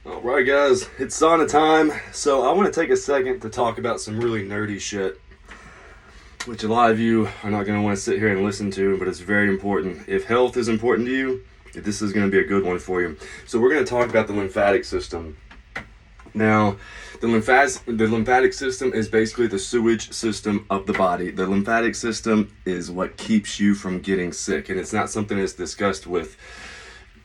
Alright guys, it's sauna time. So I want to take a second to talk about some really nerdy shit, which a lot of you are not going to want to sit here and listen to, but it's very important. If health is important to you, this is going to be a good one for you. So we're going to talk about the lymphatic system. Now, the lymphatic system is basically the sewage system of the body. The lymphatic system is what keeps you from getting sick, and it's not something that's discussed with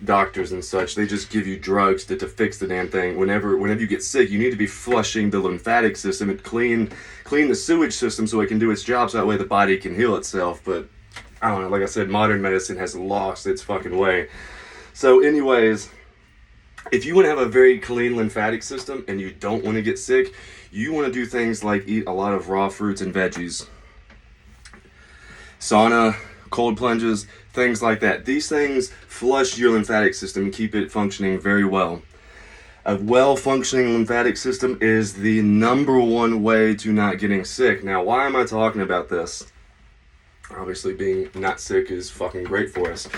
doctors and such. They just give you drugs to fix the damn thing. Whenever you get sick, you need to be flushing the lymphatic system and clean the sewage system so it can do its job, so that way the body can heal itself. But I don't know, like I said, modern medicine has lost its fucking way. So anyways, if you want to have a very clean lymphatic system and you don't want to get sick, you want to do things like eat a lot of raw fruits and veggies, sauna, cold plunges, things like that. These things flush your lymphatic system and keep it functioning very well. A well-functioning lymphatic system is the number one way to not getting sick. Now, why am I talking about this? Obviously, being not sick is fucking great for us.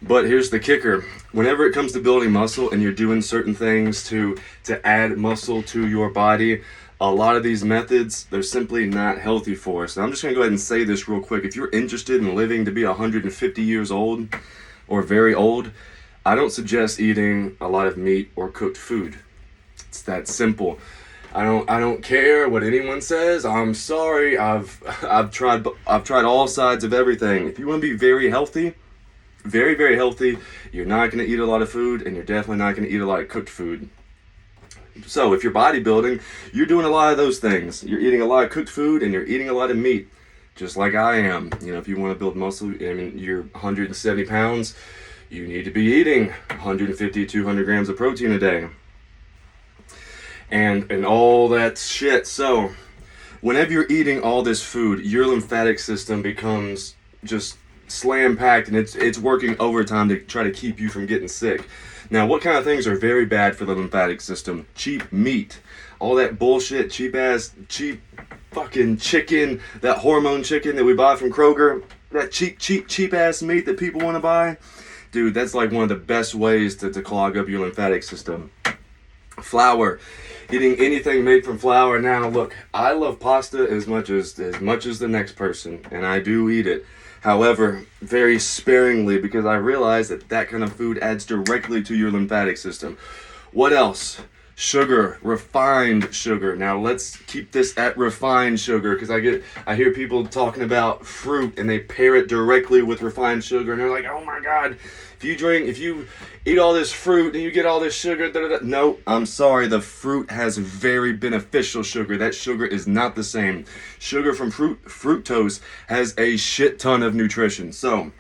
But here's the kicker. Whenever it comes to building muscle and you're doing certain things to add muscle to your body, a lot of these methods, they're simply not healthy for us. Now, I'm just going to go ahead and say this real quick. If you're interested in living to be 150 years old or very old, I don't suggest eating a lot of meat or cooked food. It's that simple. I don't care what anyone says. I'm sorry. I've tried all sides of everything. If you want to be very healthy, very, very healthy, you're not going to eat a lot of food, and you're definitely not going to eat a lot of cooked food. So if you're bodybuilding, you're doing a lot of those things. You're eating a lot of cooked food and you're eating a lot of meat, just like I am. You know, if you want to build muscle, I mean, you're 170 pounds, you need to be eating 150, 200 grams of protein a day. And all that shit. So whenever you're eating all this food, your lymphatic system becomes just slam packed, and it's working overtime to try to keep you from getting sick. Now, what kind of things are very bad for the lymphatic system? Cheap meat, all that bullshit, cheap fucking chicken, that hormone chicken that we buy from Kroger, that cheap ass meat that people want to buy. Dude, that's like one of the best ways to clog up your lymphatic system. Flour, eating anything made from flour. Now, look, I love pasta as much as the next person, and I do eat it. However, very sparingly, because I realize that kind of food adds directly to your lymphatic system. What else? Sugar, refined sugar. Now let's keep this at refined sugar, because I hear people talking about fruit and they pair it directly with refined sugar, and they're like, oh my god, if you eat all this fruit and you get all this sugar, no, I'm sorry, the fruit has very beneficial sugar. That sugar is not the same. Sugar from fructose has a shit ton of nutrition. So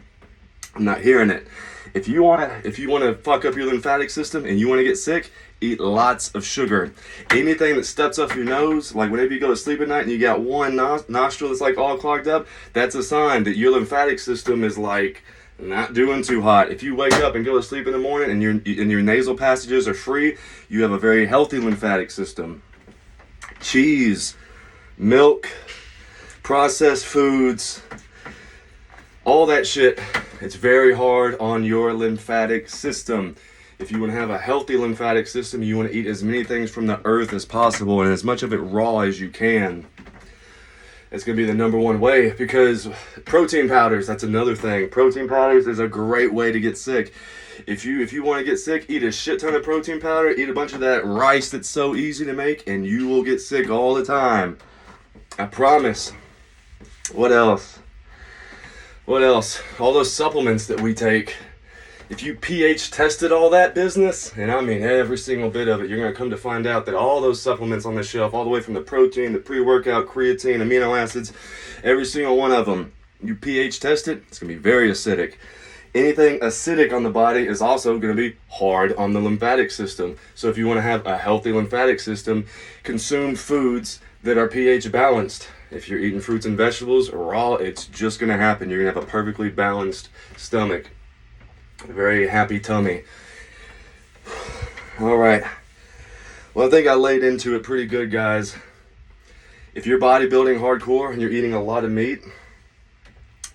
I'm not hearing it. If you wanna fuck up your lymphatic system and you wanna get sick, eat lots of sugar. Anything that steps up your nose, like whenever you go to sleep at night and you got one nostril that's like all clogged up, that's a sign that your lymphatic system is like not doing too hot. If you wake up and go to sleep in the morning and your nasal passages are free, you have a very healthy lymphatic system. Cheese, milk, processed foods, all that shit, it's very hard on your lymphatic system. If you want to have a healthy lymphatic system, you want to eat as many things from the earth as possible and as much of it raw as you can. It's going to be the number one way, because protein powders, that's another thing. Protein powders is a great way to get sick. If you want to get sick, eat a shit ton of protein powder, eat a bunch of that rice that's so easy to make, and you will get sick all the time. I promise. What else? All those supplements that we take. If you pH tested all that business, and I mean every single bit of it, you're going to come to find out that all those supplements on the shelf, all the way from the protein, the pre-workout, creatine, amino acids, every single one of them, you pH test it, it's going to be very acidic. Anything acidic on the body is also going to be hard on the lymphatic system. So if you want to have a healthy lymphatic system, consume foods that are pH balanced. If you're eating fruits and vegetables raw, it's just going to happen. You're going to have a perfectly balanced stomach. A very happy tummy. All right. Well, I think I laid into it pretty good, guys. If you're bodybuilding hardcore and you're eating a lot of meat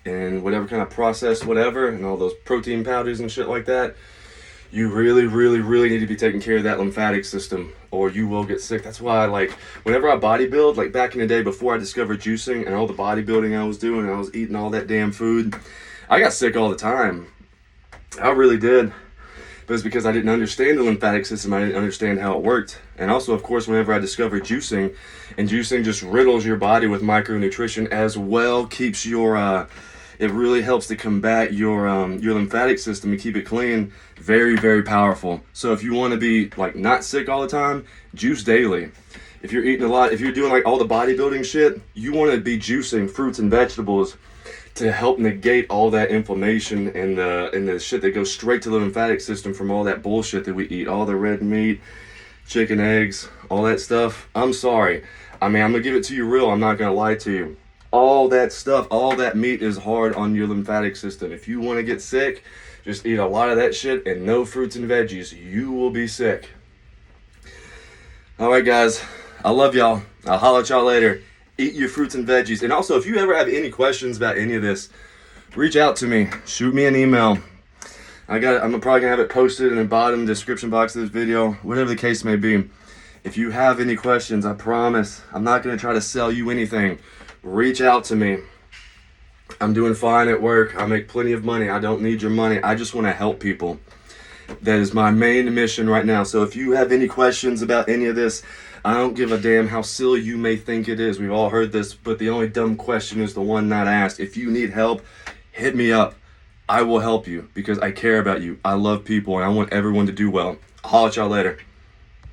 and whatever kind of processed whatever and all those protein powders and shit like that, You really, really, really need to be taking care of that lymphatic system, or you will get sick. That's why, like, whenever I bodybuild, like back in the day before I discovered juicing and all the bodybuilding I was doing, and I was eating all that damn food, I got sick all the time. I really did. But it's because I didn't understand the lymphatic system. I didn't understand how it worked. And also, of course, whenever I discovered juicing, and juicing just riddles your body with micronutrition as well, keeps your, it really helps to combat your lymphatic system and keep it clean. Very, very powerful. So if you want to be like not sick all the time, juice daily. If you're eating a lot, if you're doing like all the bodybuilding shit, you want to be juicing fruits and vegetables to help negate all that inflammation and the shit that goes straight to the lymphatic system from all that bullshit that we eat, all the red meat, chicken, eggs, all that stuff. I'm sorry. I mean, I'm gonna give it to you real. I'm not gonna lie to you. All that stuff, all that meat is hard on your lymphatic system. If you want to get sick, just eat a lot of that shit and no fruits and veggies. You will be sick. All right, guys. I love y'all. I'll holler at y'all later. Eat your fruits and veggies. And also, if you ever have any questions about any of this, reach out to me. Shoot me an email. I'm probably gonna have it posted in the bottom description box of this video, whatever the case may be. If you have any questions, I promise I'm not gonna try to sell you anything. Reach out to me. I'm doing fine at work. I make plenty of money. I don't need your money. I just want to help people. That is my main mission right now. So if you have any questions about any of this, I don't give a damn how silly you may think it is. We've all heard this, but the only dumb question is the one not asked. If you need help, hit me up. I will help you because I care about you. I love people and I want everyone to do well. I'll holler at y'all later.